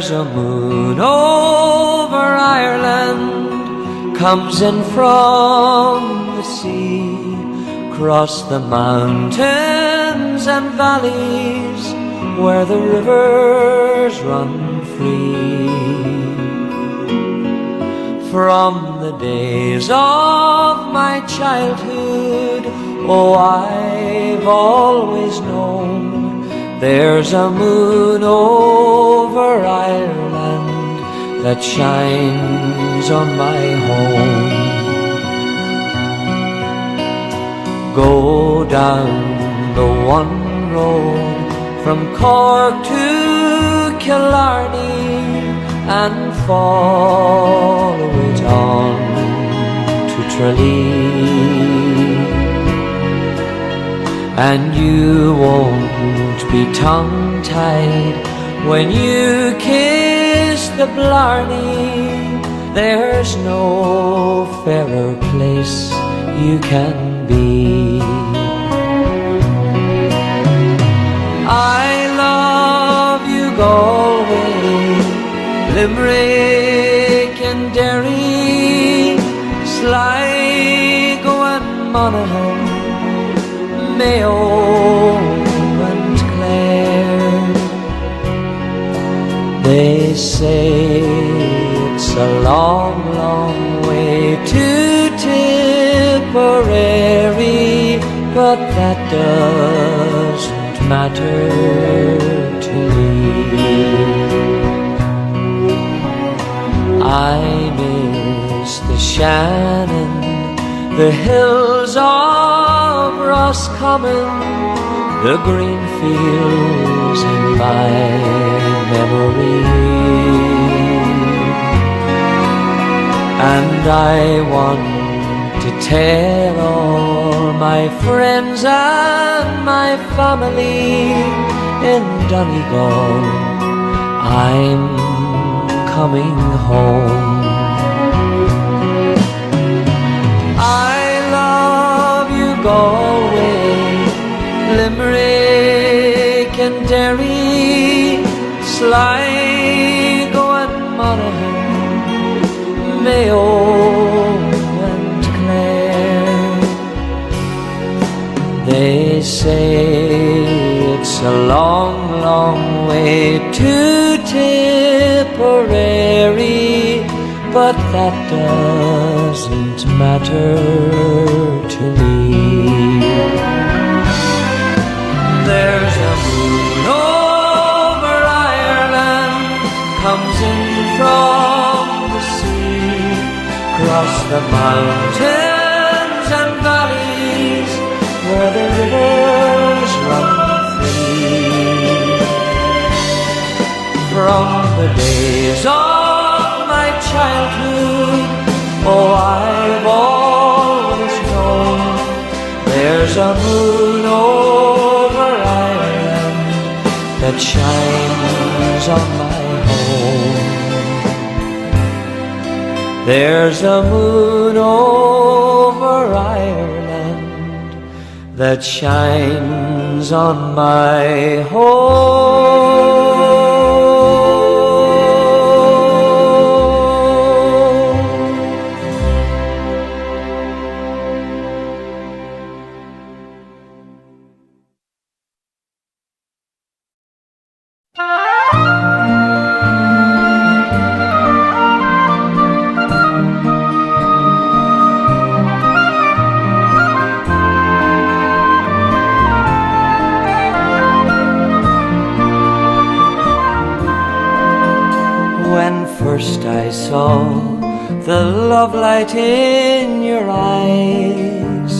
There's a moon over Ireland, comes in from the sea, across the mountains and valleys, where the rivers run free. From the days of my childhood, oh, I've always known there's a moon over Ireland that shines on my home. Go down the one road from Cork to Killarney and follow it on to Tralee, and you won't be tongue-tied when you kiss the Blarney. There's no fairer place you can be. I love you, Galway, Limerick and Derry, Sligo and Monaghan, Mayo and Clare. They say it's a long, long way to Tipperary, but that doesn't matter to me. I miss the Shannon, the hills of Roscommon, the green fields in my memory. And I want to tell all my friends and my family in Donegal I'm coming home. I love you, Galway, Limerick and Derry, Sligo and Monaghan, Mayo and Clare. They say it's a long, long way to Tipperary, but that doesn't matter to me. There's a moon over Ireland, comes in from the sea, across the mountains and valleys, where the rivers run free. From the days of my childhood, oh, I've always known there's a moon over Ireland that shines on my home. There's a moon over Ireland that shines on my home. First I saw the love light in your eyes,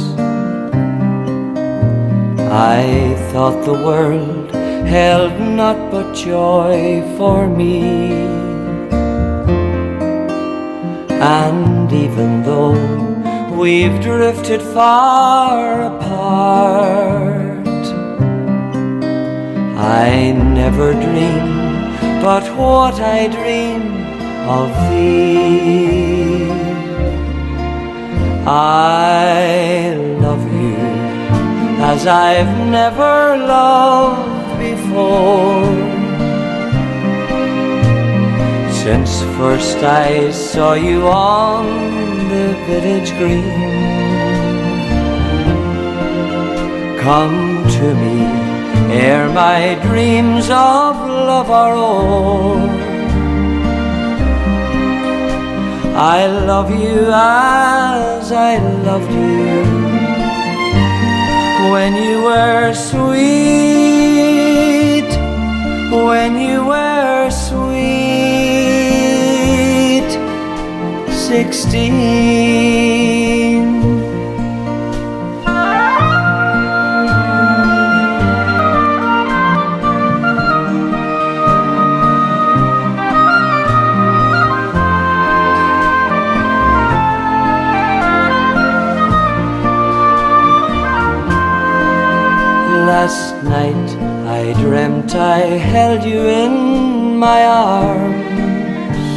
I thought the world held naught but joy for me. And even though we've drifted far apart, I never dreamed but what I dreamed of thee. I love you as I've never loved before. since first I saw you on the village green. Come to me ere my dreams of love are o'er. I love you as I loved you when you were sweet, when you were sweet 16. Last night I dreamt I held you in my arms,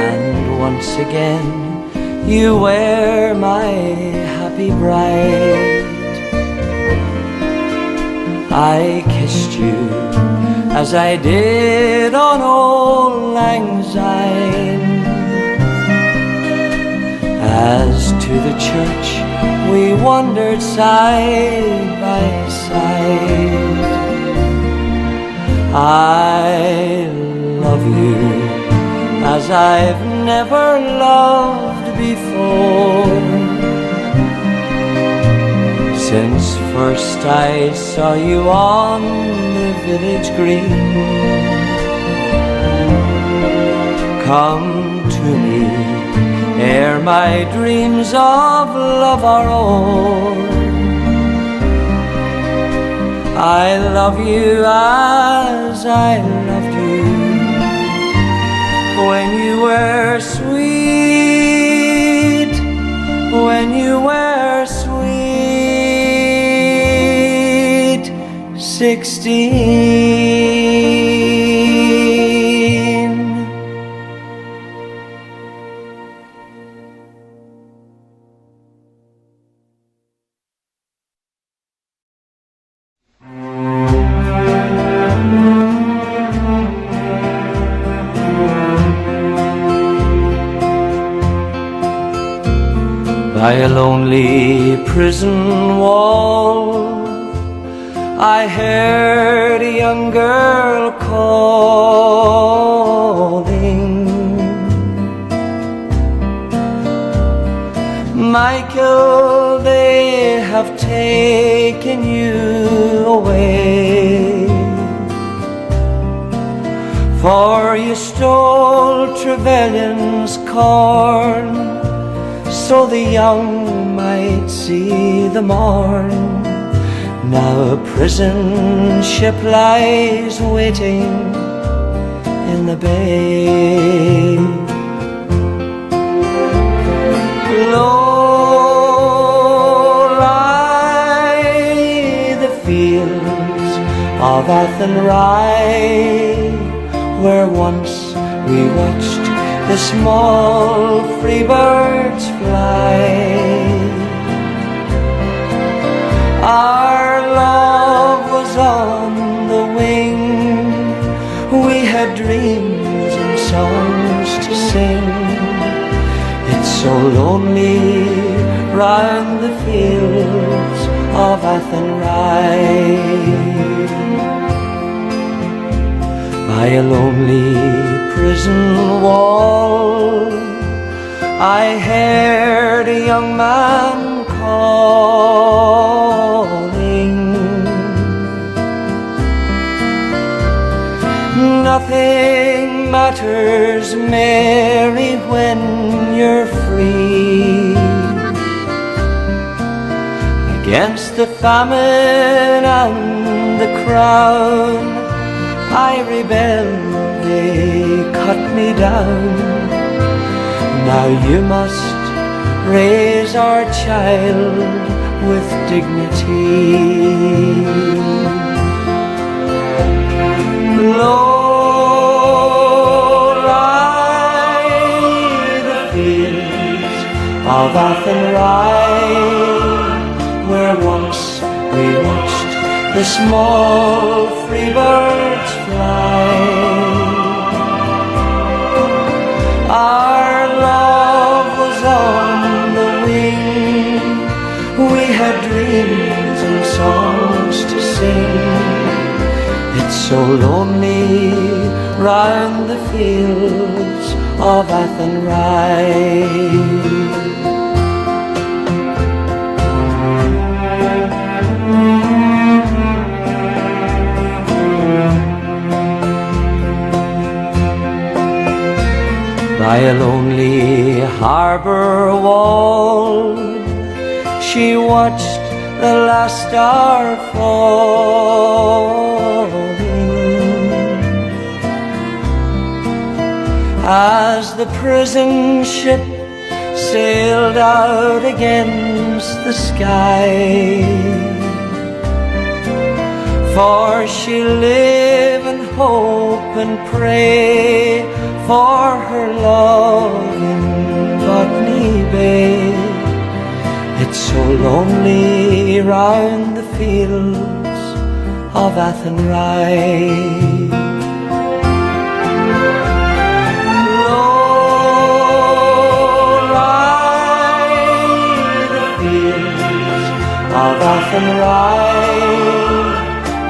and once again you were my happy bride. I kissed you as I did on old Lang Syne. As to the church we wandered side by side. I love you as I've never loved before, since first I saw you on the village green. Come to me ere my dreams of love are o'er. I love you as I loved you when you were sweet, when you were sweet 16. By a lonely prison wall I heard a young girl calling, Michael, they have taken you away, for you stole Trevelyan's corn, so the young might see the morn. Now a prison ship lies waiting in the bay. Low lie the fields of Athernry, where once we watched the small free birds fly. Our love was on the wing, we had dreams and songs to sing. It's so lonely round the fields of Athernry. By a lonely prison wall I heard a young man calling. Nothing matters, Mary, when you're free. Against the famine and the crown I rebelled, they cut me down. Now you must raise our child with dignity. Low lie the fields of Athernry, where once we watched the small free birds fly. dreams and songs to sing. It's so lonely round the fields of Athernry. By a lonely harbour wall, she watched the last star falling, as the prison ship sailed out against the sky. For she lived and hope and pray for her love in Botany Bay. It's so lonely round the fields of Athernry. Low lie the fields of Athernry,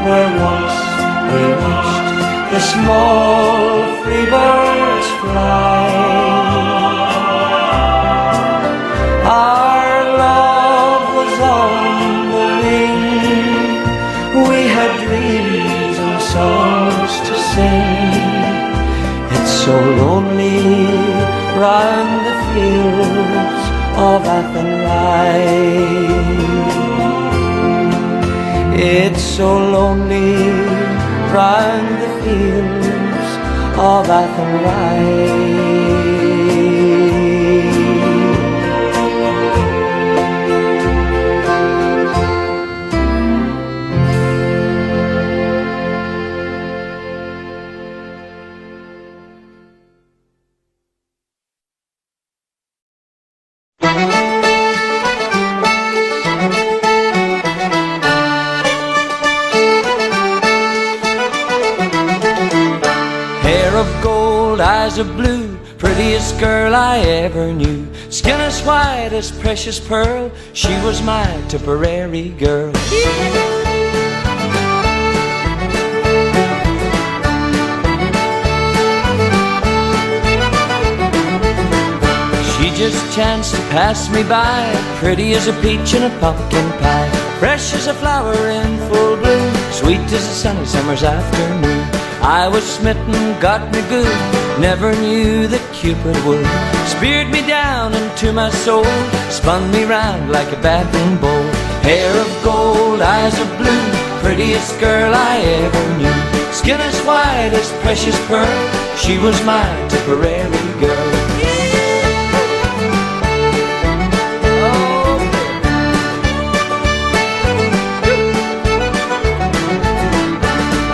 where once we watched the small free birds fly. Our love was on the wing, we had dreams and songs to sing. It's so lonely round the fields of Athernry. It's so lonely round the fields of Athernry. Eyes of blue, prettiest girl I ever knew. Skin as white as precious pearl, she was my Tipperary girl. She just chanced to pass me by, pretty as a peach in a pumpkin pie, fresh as a flower in full bloom, sweet as a sunny summer's afternoon. I was smitten, got me good, never knew that Cupid would. Speared me down into my soul, spun me round like a battering bowl. Hair of gold, eyes of blue, prettiest girl I ever knew. Skin as white as precious pearl, she was my Tipperary girl.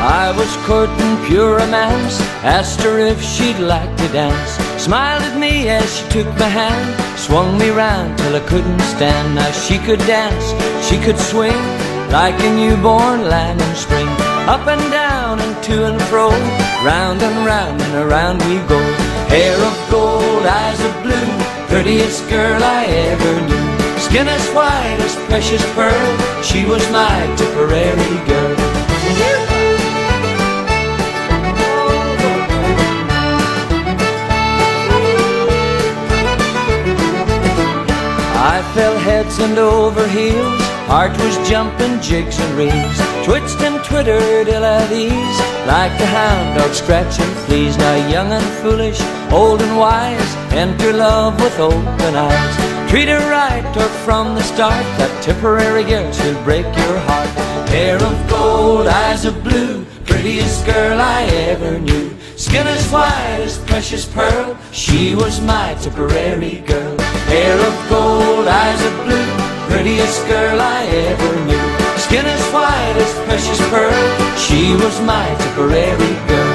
I was courting pure romance, asked her if she'd like to dance. Smiled at me as she took my hand, swung me round till I couldn't stand. Now she could dance, she could swing, like a newborn lamb in spring. Up and down and to and fro, round and around we go. Hair of gold, eyes of blue, prettiest girl I ever knew. Skin as white as precious pearl, she was my Tipperary girl. I fell heads and over heels, heart was jumping jigs and reels, twitched and twittered ill at ease, like a hound dog scratching fleas. Now young and foolish, old and wise, enter love with open eyes. Treat her right or from the start, that Tipperary girl, she'll break your heart. Hair of gold, eyes of blue, prettiest girl I ever knew. Skin as white as precious pearl, she was my Tipperary girl. Hair of gold, eyes of blue, prettiest girl I ever knew. Skin as white as precious pearl, she was my Tipperary girl.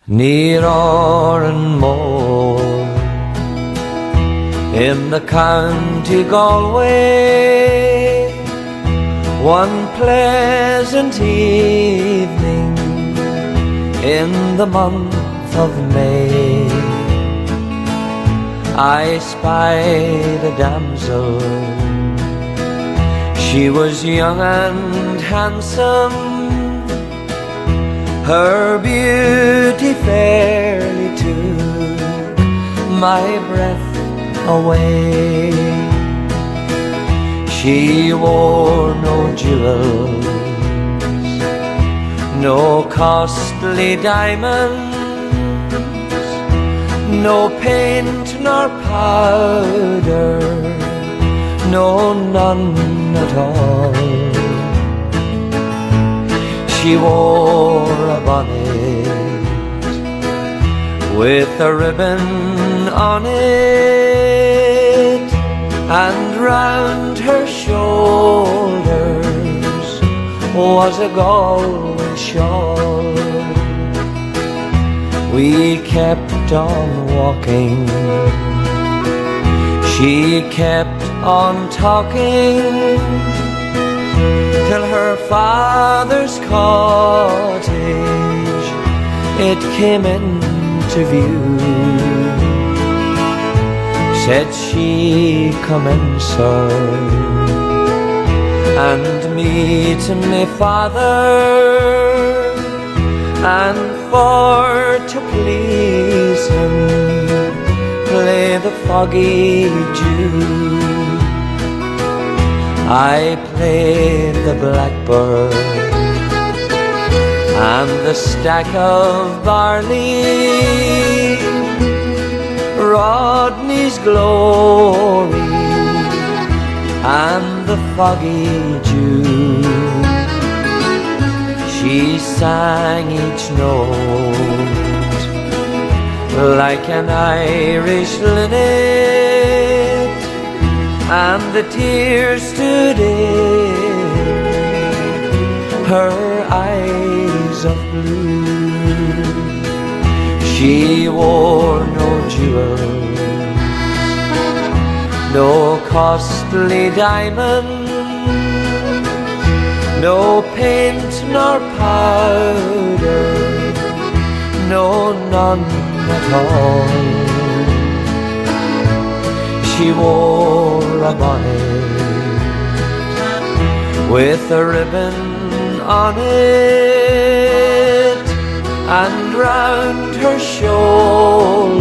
near Oranmore in the county Galway, one pleasant evening in the month of May, I spied a damsel. She was young and handsome, her beauty fairly took my breath away. She wore no jewels, no costly diamonds, no paint nor powder, no, none at all. She wore a bonnet with a ribbon on it, and round her shoulders was a Galway shawl. We kept on walking, she kept on talking, till her father's cottage it came into view. Said she, "Come in, sir, and meet me father, and for to please him play the foggy Jew." I played the blackbird and the stack of barley, Rodney's glory and the foggy Jew. She sang each note like an Irish linnet, and the tears stood in her eyes of blue. She wore no jewels, no costly diamonds, no paint nor powder, no, none at all. She wore a bonnet with a ribbon on it, and round her shoulders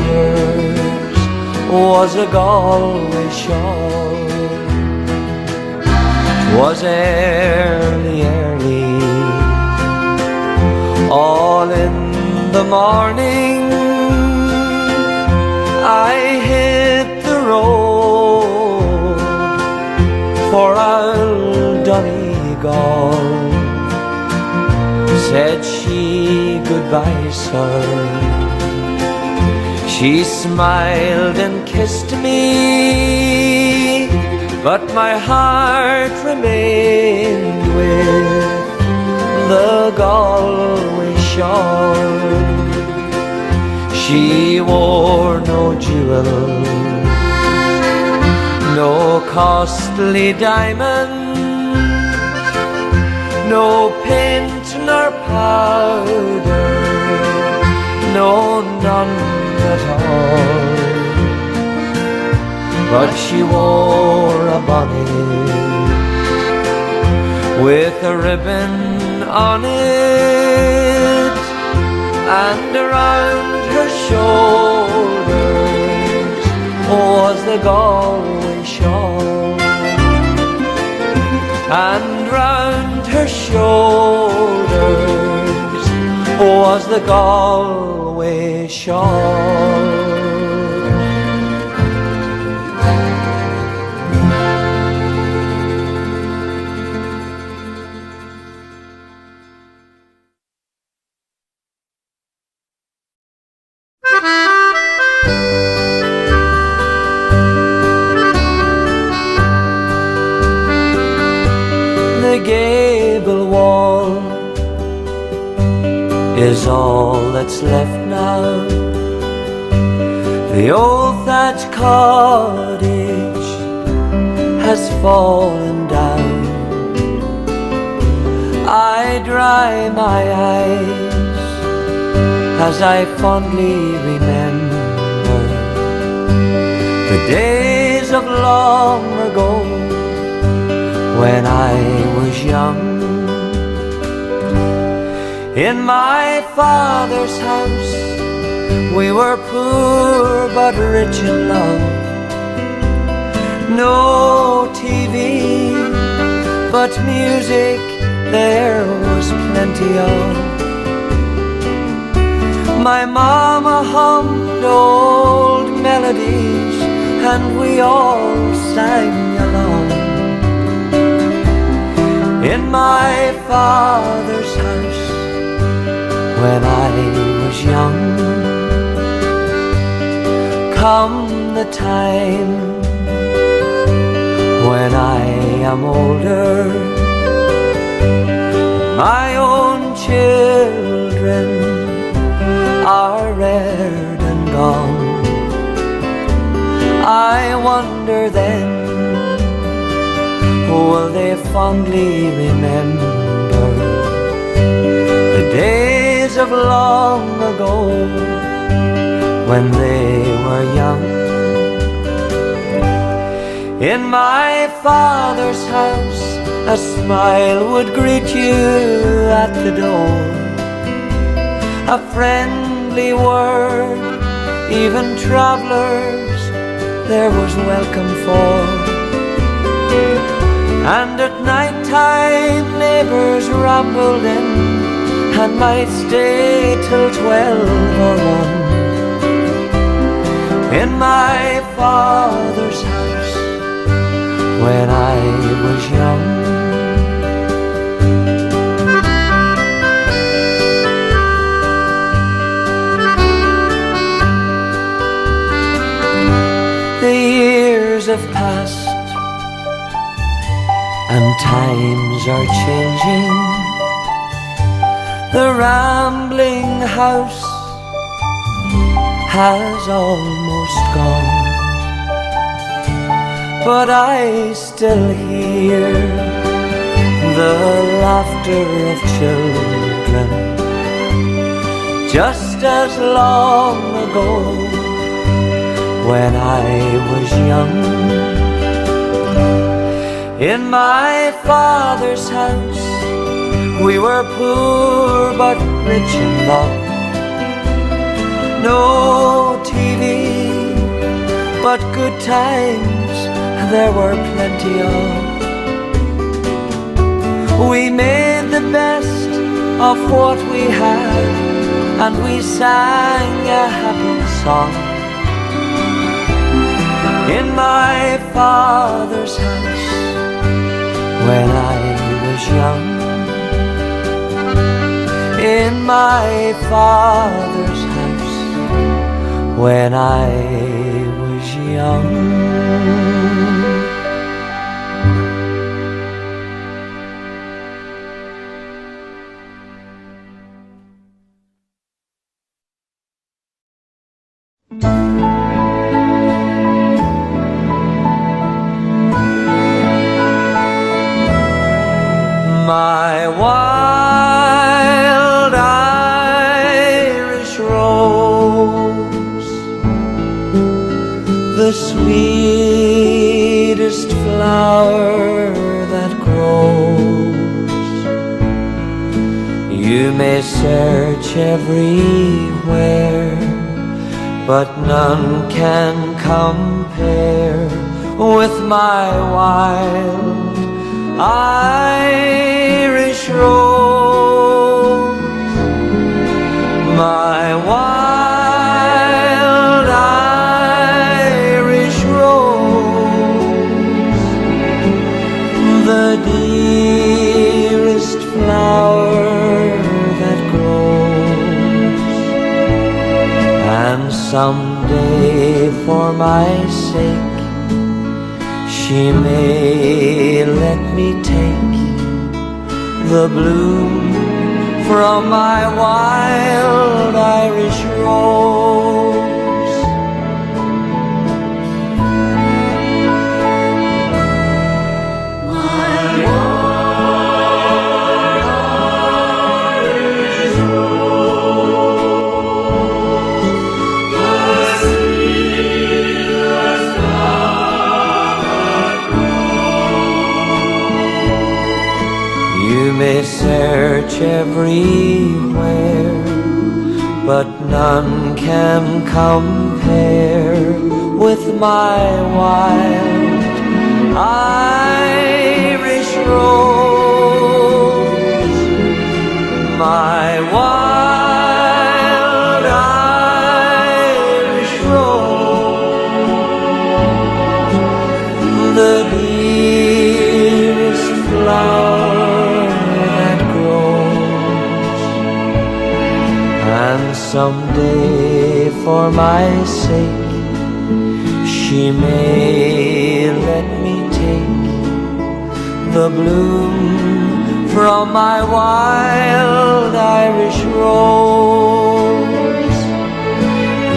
was a Galway shawl. 'Twas early, early, all in the morning, I hit the road for old Donegal. Said she, "Goodbye, sir." She smiled and kissed me, but my heart remained with the Galway shawl. She wore no jewels, no costly diamonds, no paint nor powder, no, none at all. But she wore a bonnet with a ribbon on it, and around her shoulders was the Galway shawl, and round her shoulders was the Galway shawl. The gable wall is all that's left now, now. The old thatch cottage has fallen down. I dry my eyes as I fondly remember the days of long ago when I was young. In my father's house we were poor but rich in love. No TV, but music there was plenty of. My mama hummed old melodies and we all sang along. In my father's house when I was young. Come the time when I am older, my own children are reared and gone. I wonder then, will they fondly remember the days of long ago when they were young? In my father's house a smile would greet you at the door, a friendly word, even travelers there was welcome for. And at night time neighbors rambled in and might stay till 12 or 1. In my father's house when I was young. The years have passed and times are changing. The rambling house has almost gone, but I still hear the laughter of children, just as long ago when I was young. In my father's house we were poor but rich in love. No TV, but good times there were plenty of. We made the best of what we had and we sang a happy song. In my father's house when I was young. In my father's house when I was young. My wild Irish rose, the sweetest flower that grows. You may search everywhere, but none can compare with my wild Irish rose. My wild Irish rose, the dearest flower that grows. And someday for my sake she may let me take the bloom from my wild Irish rose. My wild Irish rose, the sweetest flower that grows. You may search everywhere, but none can compare with my wild Irish rose. My wild Irish rose, the dearest flower that grows. And someday, for my sake, she may let me take the bloom from my wild Irish rose.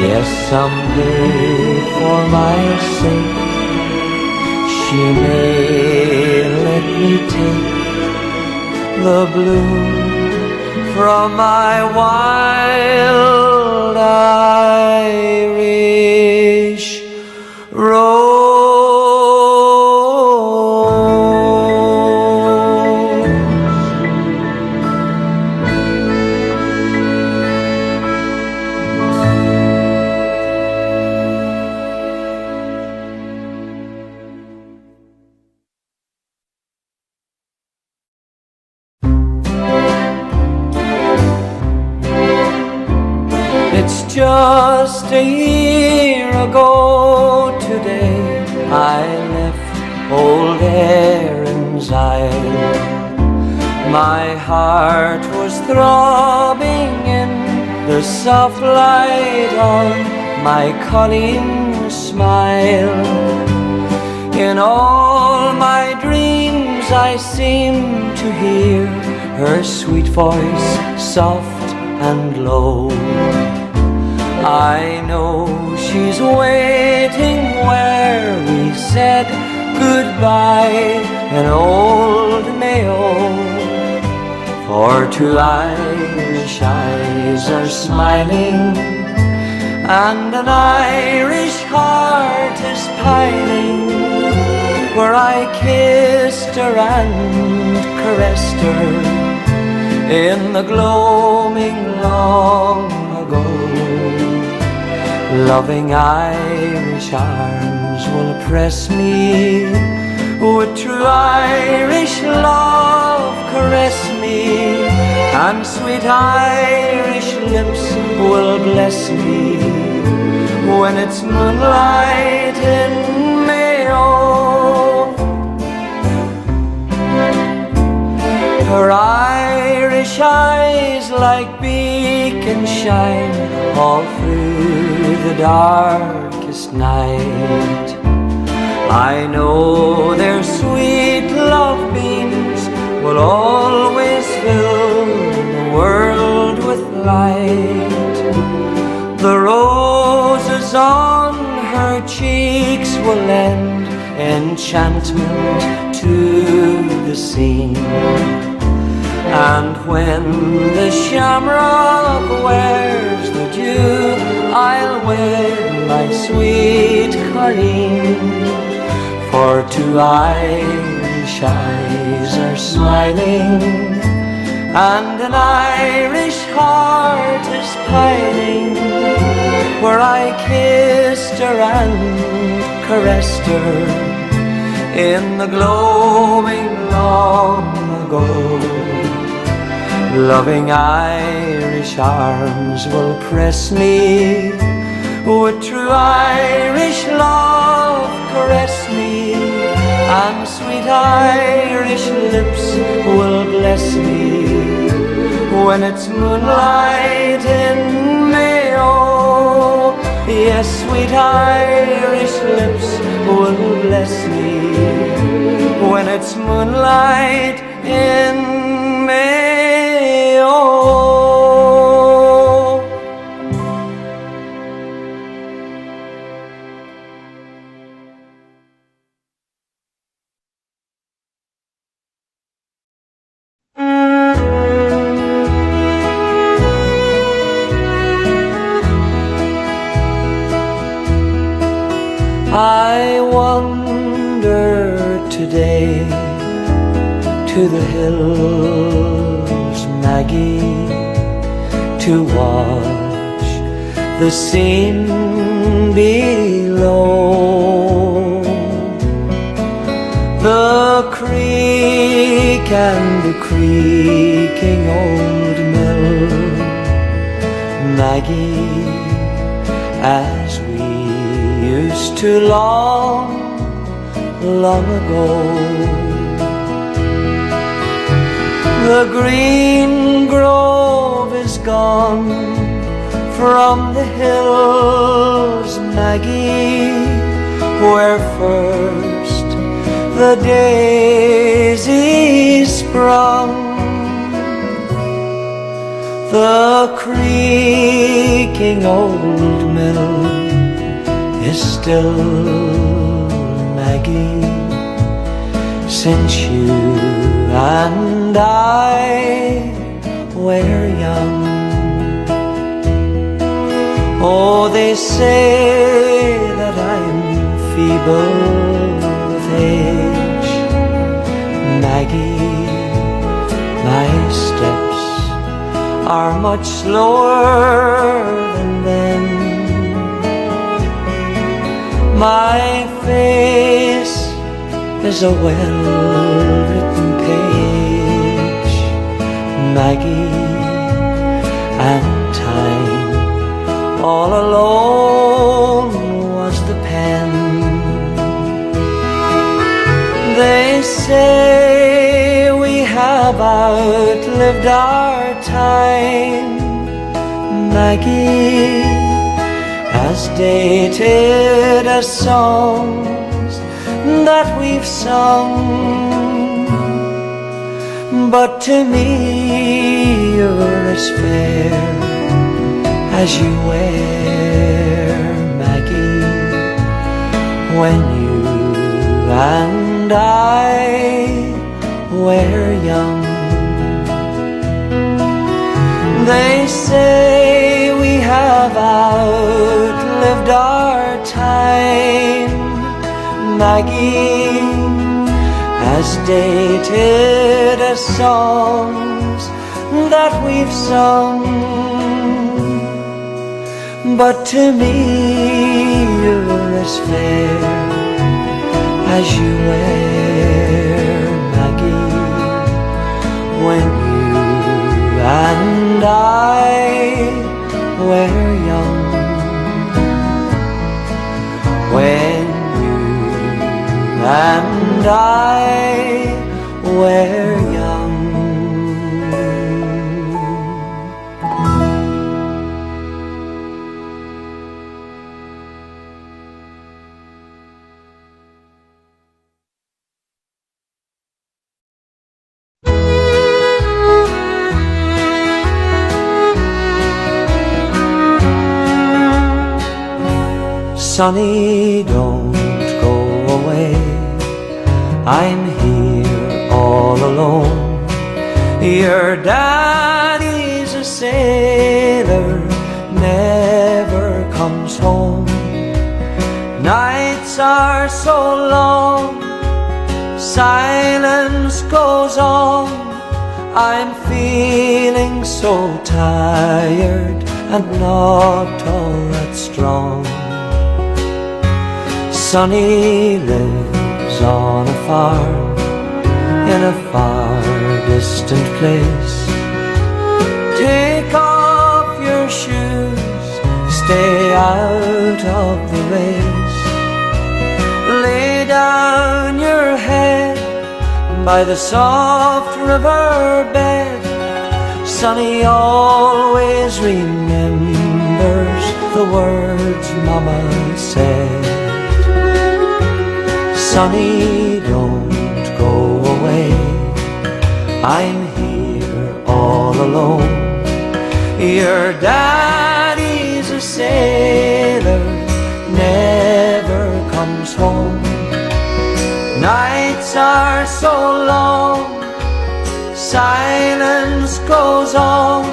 Yes, someday, for my sake, she may let me take the bloom from my wild Irish rose. It's just a year ago today I left old Erin's Isle. My heart was throbbing in the soft light of my Colleen's smile. In all my dreams I seemed to hear her sweet voice, soft and low. I know she's waiting where we said goodbye in old Mayo. For two Irish eyes are smiling, and an Irish heart is pining, where I kissed her and caressed her in the gloaming long ago. Loving Irish arms will press me, with true Irish love caress me, and sweet Irish lips will bless me when it's moonlight in Mayo. Her Irish eyes like beacons shine all through the darkest night. I know their sweet love beams will always fill the world with light. The roses on her cheeks will lend enchantment to the scene. And when the shamrock wears the dew, I'll wed my sweet Colleen. For two Irish eyes are smiling, and an Irish heart is pining, where I kissed her and caressed her in the gloaming long ago. Loving Irish arms will press me, with true Irish love caress me, and sweet Irish lips will bless me when it's moonlight in Mayo. Yes, sweet Irish lips will bless me when it's moonlight in Mayo. today to the hills, Maggie, to watch the scene below. The creek and the creaking old mill, Maggie, as we used to long ago. The green grove is gone from the hills, Maggie, where first the daisies sprung. The creaking old mill is still, Maggie, since you and I were young. Oh, they say that I'm feeble with age, Maggie, my steps are much slower than then. My face is a well-written page, Maggie, and time all alone was the pen. They say we have outlived our time, Maggie, as dated as songs that we've sung. But to me you're as fair as you wear, Maggie, when you and I were young. They say we have outlived our time, Maggie, as dated as songs that we've sung. But to me you're as fair as you wear, Maggie, when you and I were young. When you and I were young. Sonny, don't go away, I'm here all alone. Your daddy's a sailor, never comes home. Nights are so long, silence goes on. I'm feeling so tired and not all that strong. Sonny lives on a farm in a far distant place. Take off your shoes, stay out of the race. Lay down your head by the soft river bed. Sonny always remembers the words Mama said. Sonny, don't go away, I'm here all alone. Your daddy's a sailor, never comes home. Nights are so long, silence goes on.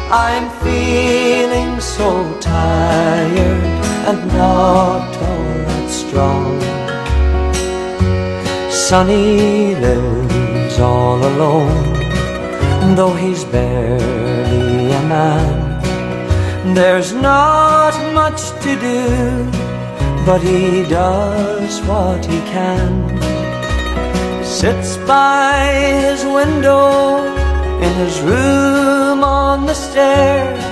I'm feeling so tired and not all that strong. Sonny lives all alone, though he's barely a man. There's not much to do, but he does what he can. Sits by his window in his room on the stairs,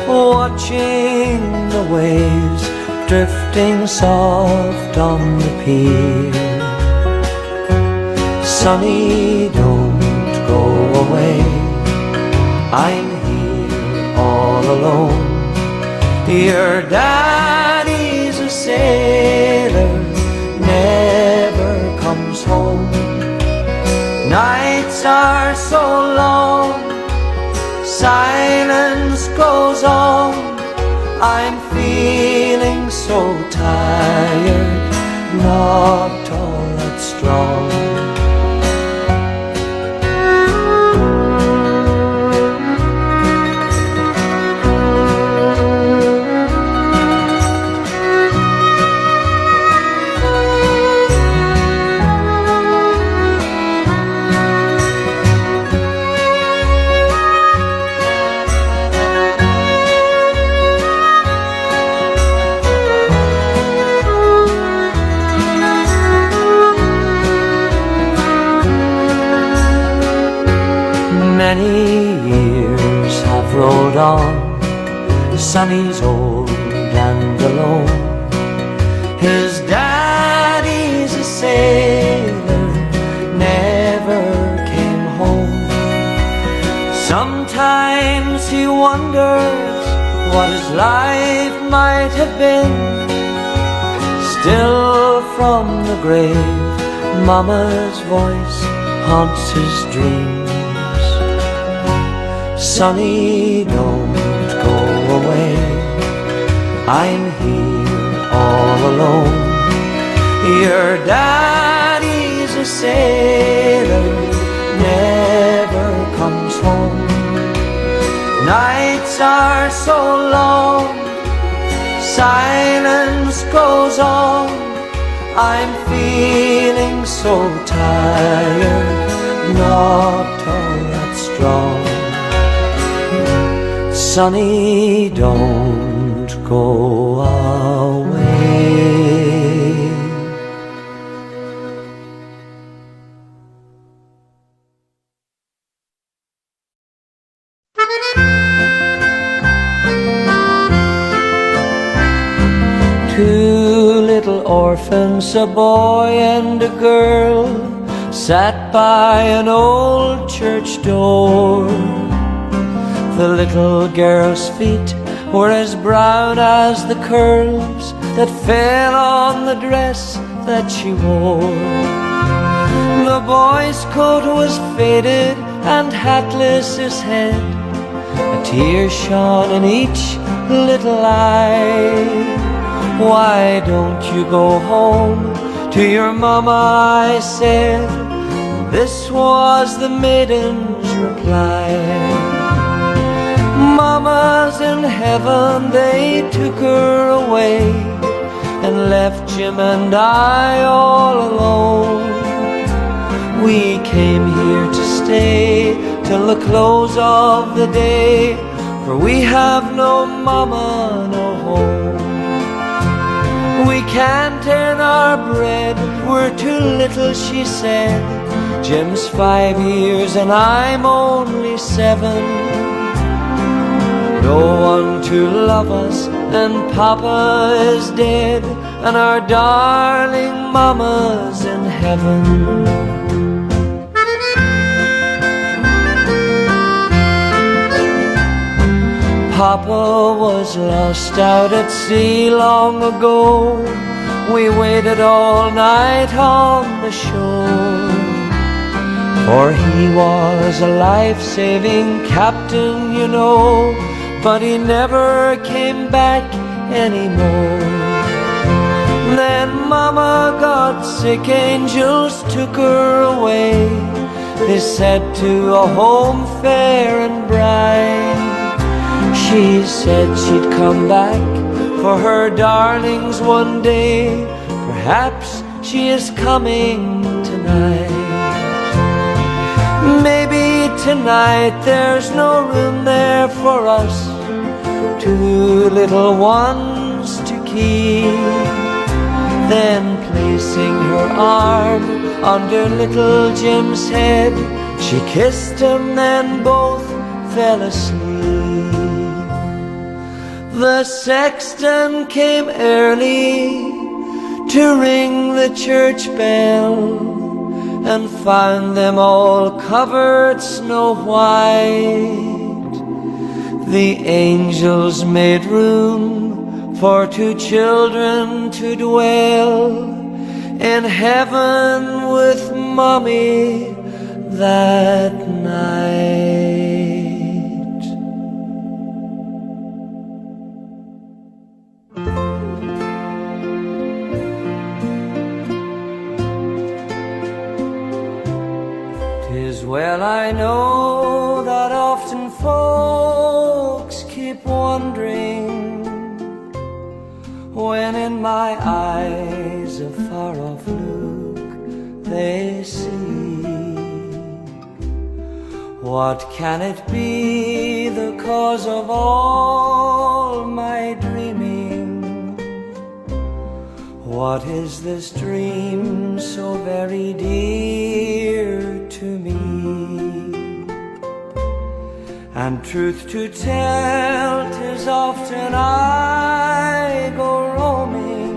watching the waves drifting soft on the pier. Sonny, don't go away, I'm here all alone. Your daddy's a sailor, never comes home. Nights are so long, silence goes on. I'm feeling so tired, not all that strong. Many years have rolled on, Sonny's old and alone. His daddy's a sailor, never came home. Sometimes he wonders what his life might have been. Still from the grave, Mama's voice haunts his dreams. Sonny, don't go away, I'm here all alone. Your daddy's a sailor, never comes home. Nights are so long, silence goes on. I'm feeling so tired, not all that strong. Sonny, don't go away. Two little orphans, a boy and a girl, sat by an old church door. The little girl's feet were as brown as the curls that fell on the dress that she wore. The boy's coat was faded and hatless his head, a tear shone in each little eye. Why don't you go home to your mama, I said. This was the maiden's reply. Mama's in heaven, they took her away and left Jim and I all alone. We came here to stay till the close of the day, for we have no mama, no home. We can't earn our bread, we're too little, she said. Jim's 5 years and I'm only 7. No one to love us, and Papa is dead, and our darling Mama's in heaven. Papa was lost out at sea long ago. We waited all night on the shore, for he was a life-saving captain, you know, but he never came back anymore. Then Mama got sick, angels took her away. They said to a home fair and bright. She said she'd come back for her darlings one day. Perhaps she is coming tonight. Maybe tonight there's no room there for us, two little ones to keep. Then placing her arm under little Jim's head, she kissed him, then both fell asleep. The sexton came early to ring the church bell, and found them all covered snow white. The angels made room for two children to dwell in heaven with Mommy that night. 'Tis well I know that often folks keep wondering when in my eyes a far-off look they see. What can it be, the cause of all my dreaming? What is this dream so very dear to me? And truth to tell, 'tis often I go roaming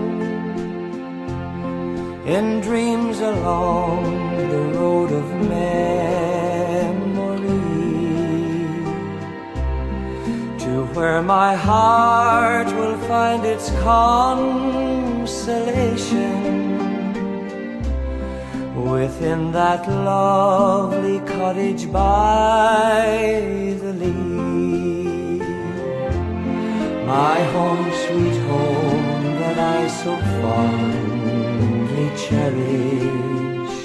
in dreams along the road of memory, to where my heart will find its consolation within that lovely cottage by the Lee. My home, sweet home, that I so fondly cherish.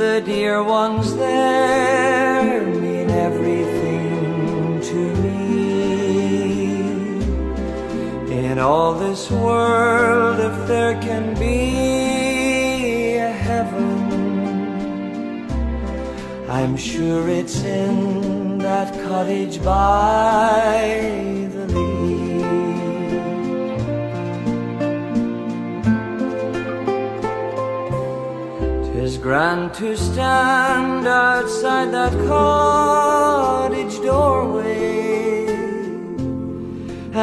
The dear ones there mean everything to me. In all this world, if there can be a heaven, I'm sure it's in that cottage by the Lee. 'Tis grand to stand outside that cottage doorway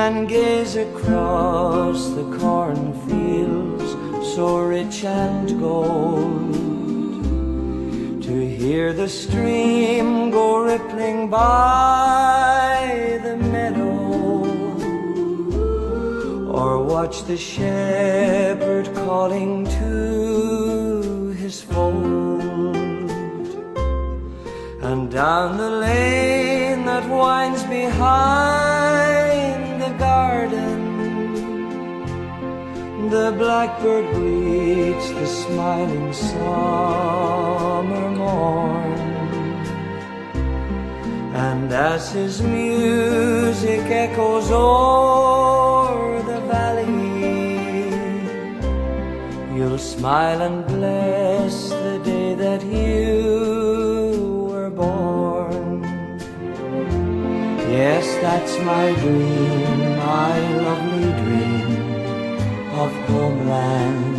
and gaze across the cornfields so rich and gold, to hear the stream go rippling by the meadow, or watch the shepherd calling to his fold. And down the lane that winds behind the garden, the blackbird greets the smiling summer morn. And as his music echoes o'er the valley, you'll smile and bless the day that you were born. Yes, that's my dream, my lovely dream of homeland.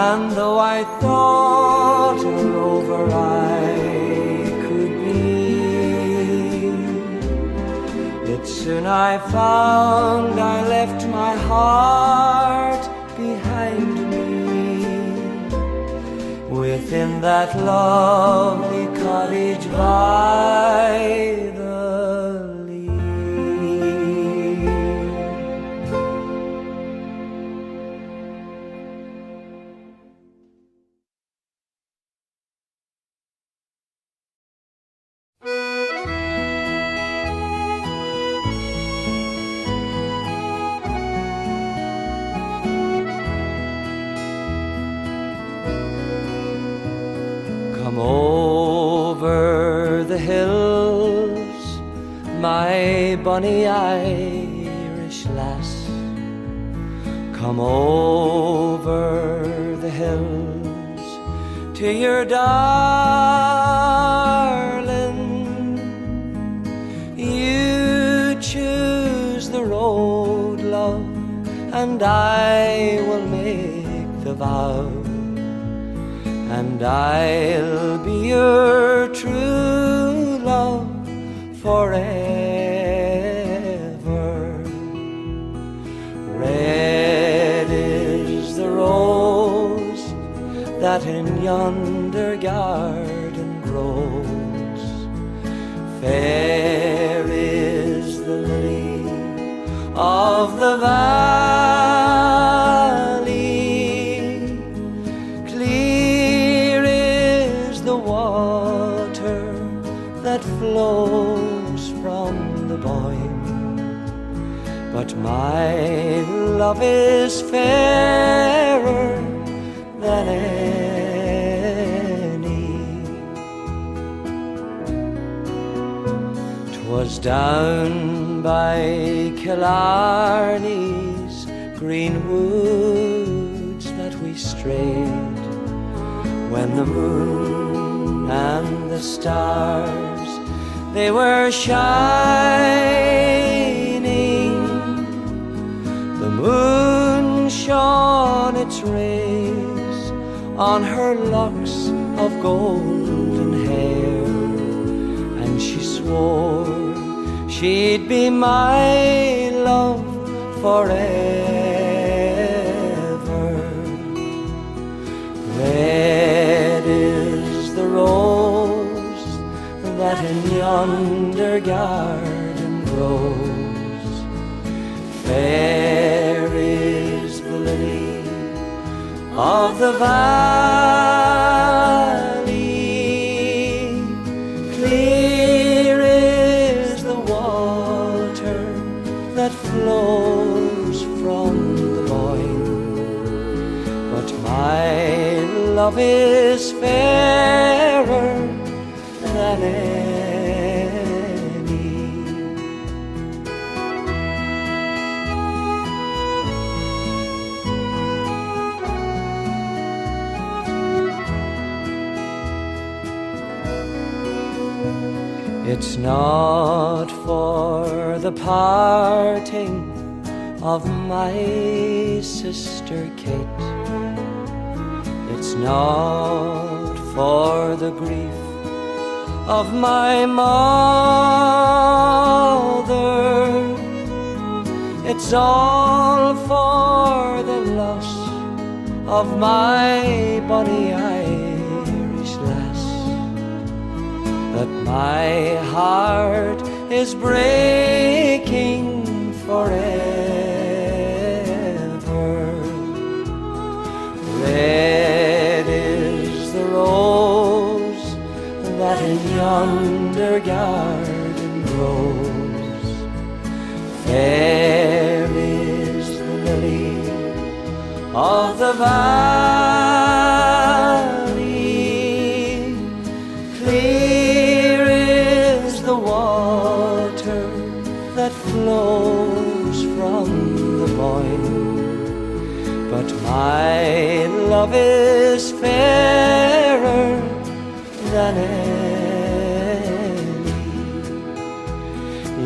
And though I thought a rover I could be, yet soon I found I left my heart behind me within that lovely cottage by the Lee. Come over the hills, my bonny Irish lass. Come over the hills to your darling. You choose the road, love, and I will make the vow, and I'll be your true love forever. Red is the rose that in yonder garden grows, fair is the lily of the valley, clear is the water that flows from the Boyne, but my love is fairer than any. 'Twas down by Killarney's green woods that we strayed, when the moon and the stars, they were shining. The moon shone its rays on her locks of golden hair, and she swore she'd be my love forever. Red is the rose that in yonder garden grows, fair is the lily of the valley, clear is the water that flows from the Boyne, but my love is fairer than any. It's not for the parting of my sister Kate, it's not for the grief of my mother, it's all for the loss of my bonny Irish lass, that my heart is breaking forever. Red is the rose that in yonder garden grows, fair is the lily of the valley, clear is the water that flows from the Boyne, but my love is fairer than any.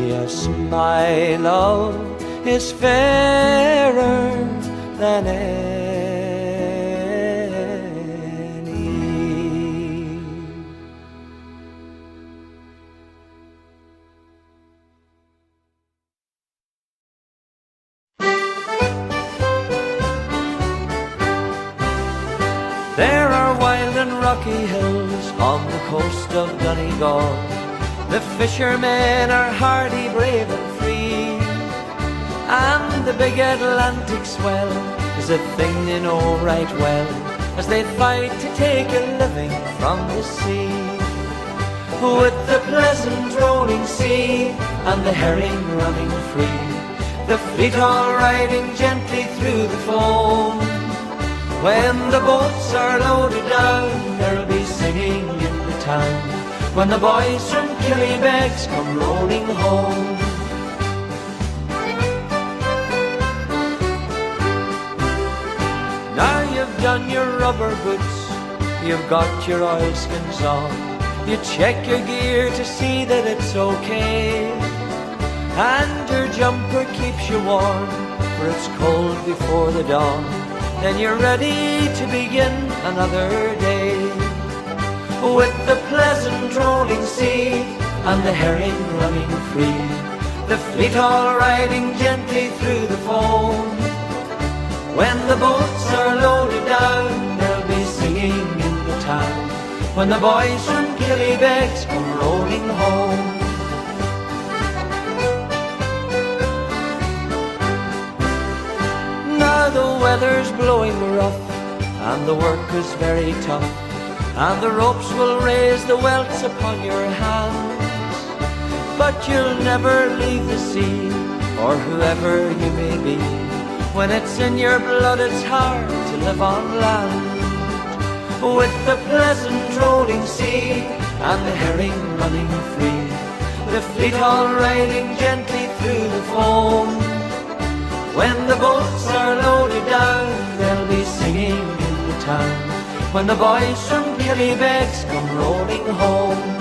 Yes, my love is fairer than any. There are wild and rocky hills on the coast of Donegal. The fishermen are hardy, brave and free, and the big Atlantic swell is a thing they know right well, as they fight to take a living from the sea. With the pleasant rolling sea and the herring running free, the fleet all riding gently through the foam. When the boats are loaded down, there'll be singing in the town, when the boys from Killybegs come rolling home. Now you've you've done your rubber boots, you've got your oilskins on, you check your gear to see that it's okay, and your jumper keeps you warm, for it's cold before the dawn. Then you're ready to begin another day, with the pleasant rolling sea and the herring running free, the fleet all riding gently through the foam. When the boats are loaded down, they'll be singing in the town, when the boys from Killybegs come rolling home. Now the weather's blowing rough, and the work is very tough, and the ropes will raise the welts upon your hands, but you'll never leave the sea, or whoever you may be. When it's in your blood, it's hard to live on land, with the pleasant rolling sea and the herring running free, the fleet all riding gently through the foam. When the boats are loaded down, they'll be singing in the town, when the boys from Killybegs come rolling home.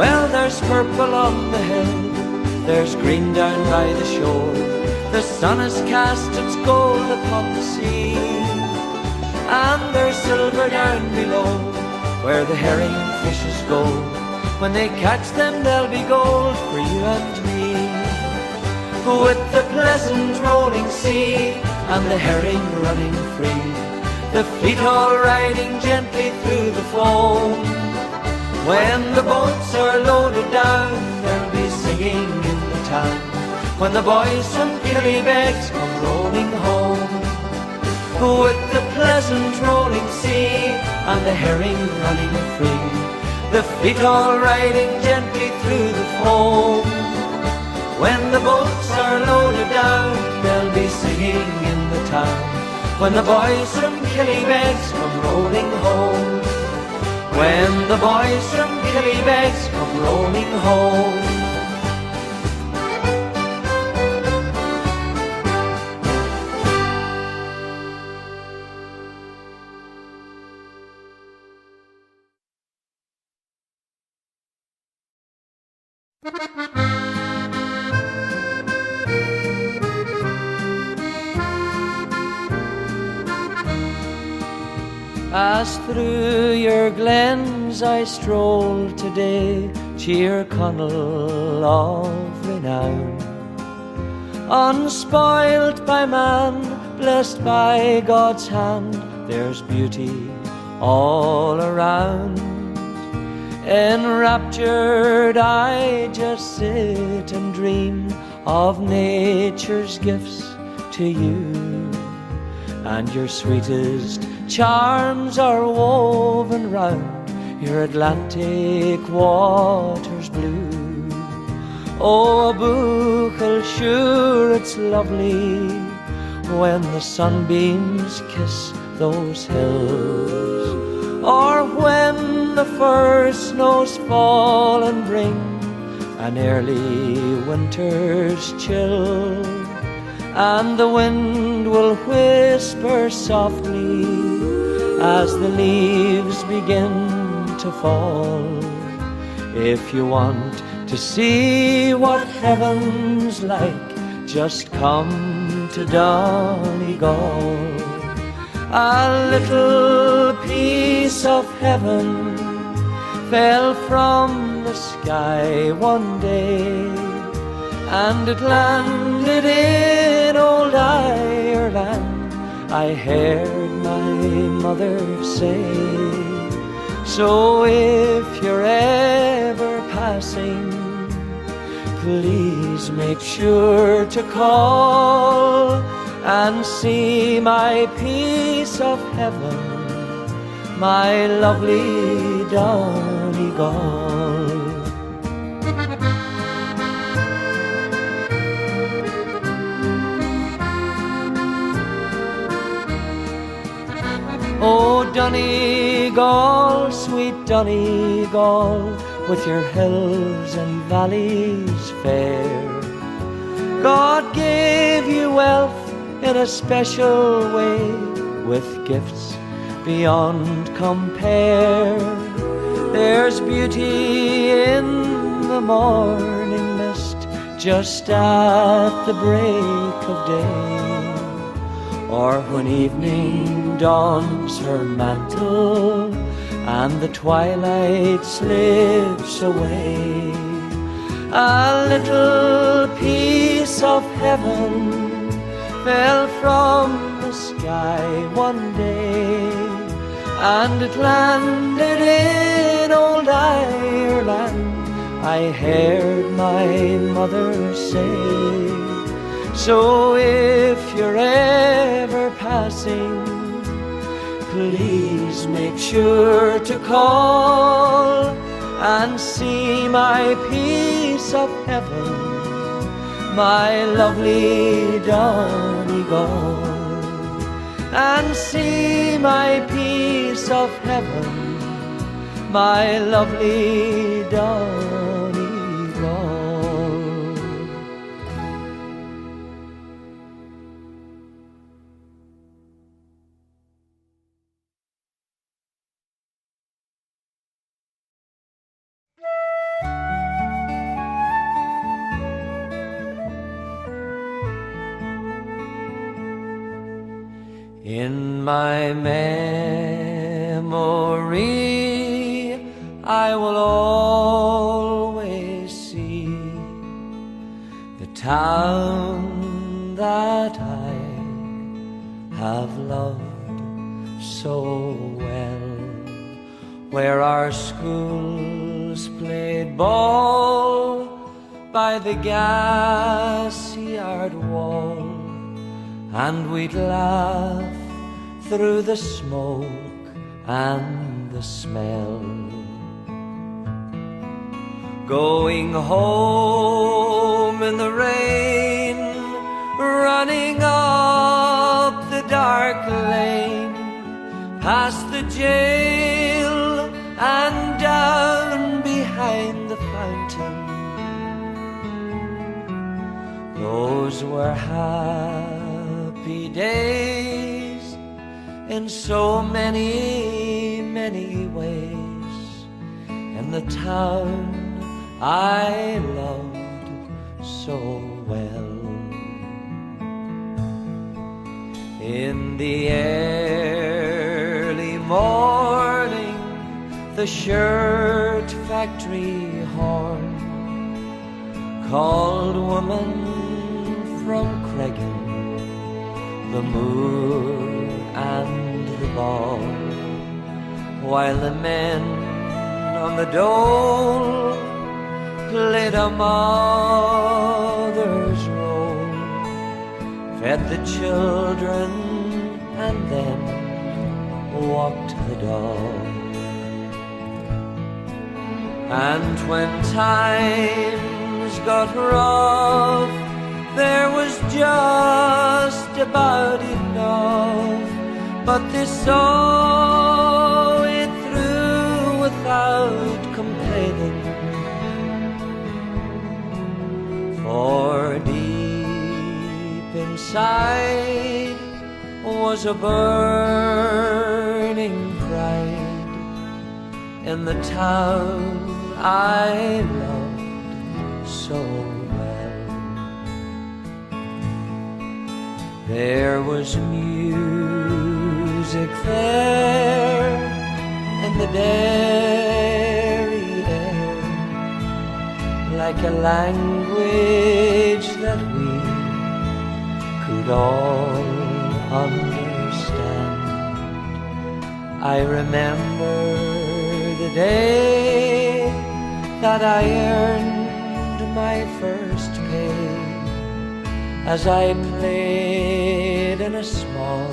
Well, there's purple on the hill, there's green down by the shore, the sun has cast its gold upon the sea, and there's silver down below, where the herring fishes go. When they catch them, there'll be gold for you and me, with the pleasant rolling sea and the herring running free, the fleet all riding gently through the foam. When the boats are loaded down, they'll be singing in the town, when the boys from Killybegs come rolling home, with the pleasant rolling sea and the herring running free, the fleet all riding gently through the foam. When the boats are loaded down, they'll be singing in the town, when the boys from Killybegs come rolling home. When the boys from Killybegs come rolling home. As through your glens I stroll today, cheer Connell of renown, unspoilt by man, blessed by God's hand, there's beauty all around. Enraptured I just sit and dream of nature's gifts to you, and your sweetest charms are woven round your Atlantic waters blue. Oh, Buchel, sure it's lovely when the sunbeams kiss those hills, or when the first snows fall and bring an early winter's chill, and the wind will whisper softly as the leaves begin to fall. If you want to see what heaven's like, just come to Donegal. A little piece of heaven fell from the sky one day, and it landed in old Ireland, I heard my mother say. So if you're ever passing, please make sure to call and see my piece of heaven, my lovely Donegal. Oh, Donegal, sweet Donegal, with your hills and valleys fair, God gave you wealth in a special way, with gifts beyond compare. There's beauty in the morning mist, just at the break of day, or when evening dons her mantle and the twilight slips away. A little piece of heaven fell from the sky one day, and it landed in old Ireland, I heard my mother say. So if you're ever passing, please make sure to call and see my piece of heaven, my lovely Donegal. And see my piece of heaven, my lovely Donegal. In my memory, I will always see the town that I have loved so well, where our schools played ball by the gas yard wall, and we'd laugh through the smoke and the smell. Going home in the rain, running up the dark lane, past the jail and down behind the fountain. Those were happy days in so many, many ways, in the town I loved so well. In the early morning, the shirt factory horn called woman from Cregan, the moor and the ball, while the men on the dole played a mother's role, fed the children and then walked the dog. And when times got rough, there was just about enough, but they saw it through without complaining. For deep inside was a burning pride in the town I loved so well. There was music there in the dairy air, like a language that we could all understand. I remember the day that I earned my first pay, as I played in a small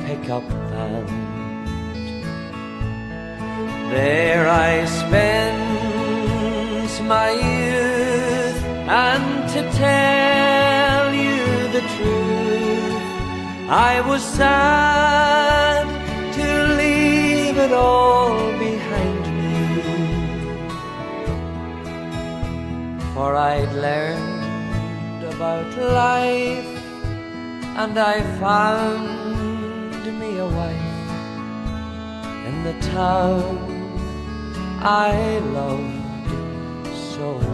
pickup band. There I spent my youth, and to tell you the truth, I was sad to leave it all behind me, for I'd learned about life, and I found me a wife in the town I loved so well.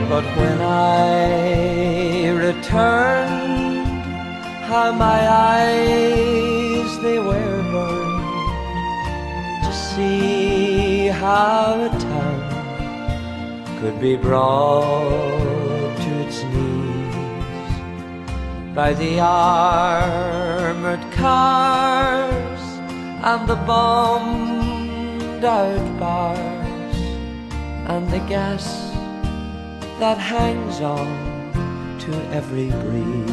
But when I returned, how my eyes they were burned to see how a town could be brought to its knees by the armored cars and the bombed out bars and the gas that hangs on to every breeze.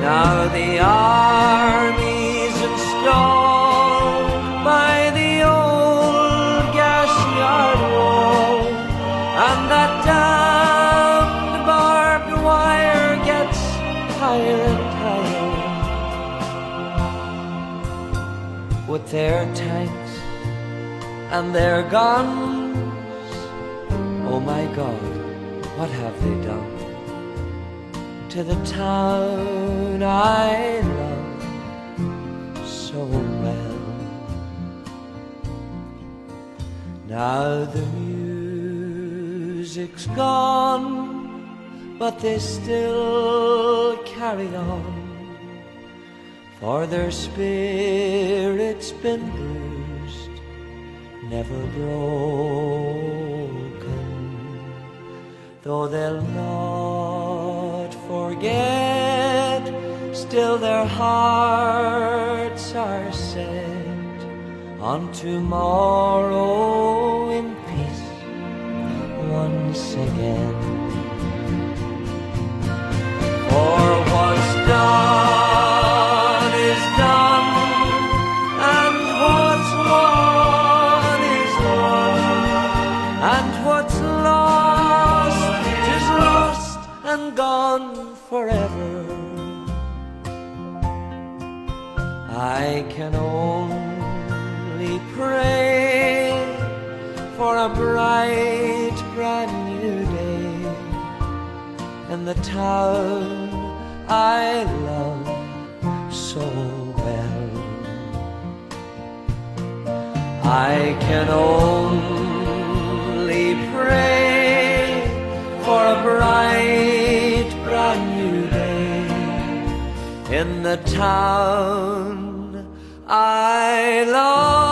Now the army's installed by the old gas yard wall, and that damned barbed wire gets higher and higher. With their tanks and their guns, oh my God, what have they done to the town I love so well? Now the music's gone, but they still carry on, for their spirit's been bruised, never broken. Though they'll not forget, still their hearts are set on tomorrow in peace once again. For what's done is done, and what's won is won, and what's lost is lost and gone forever. I can only pray for a bright, brand new day in the town I love so well. I can only pray for a bright, brand new day in the town I love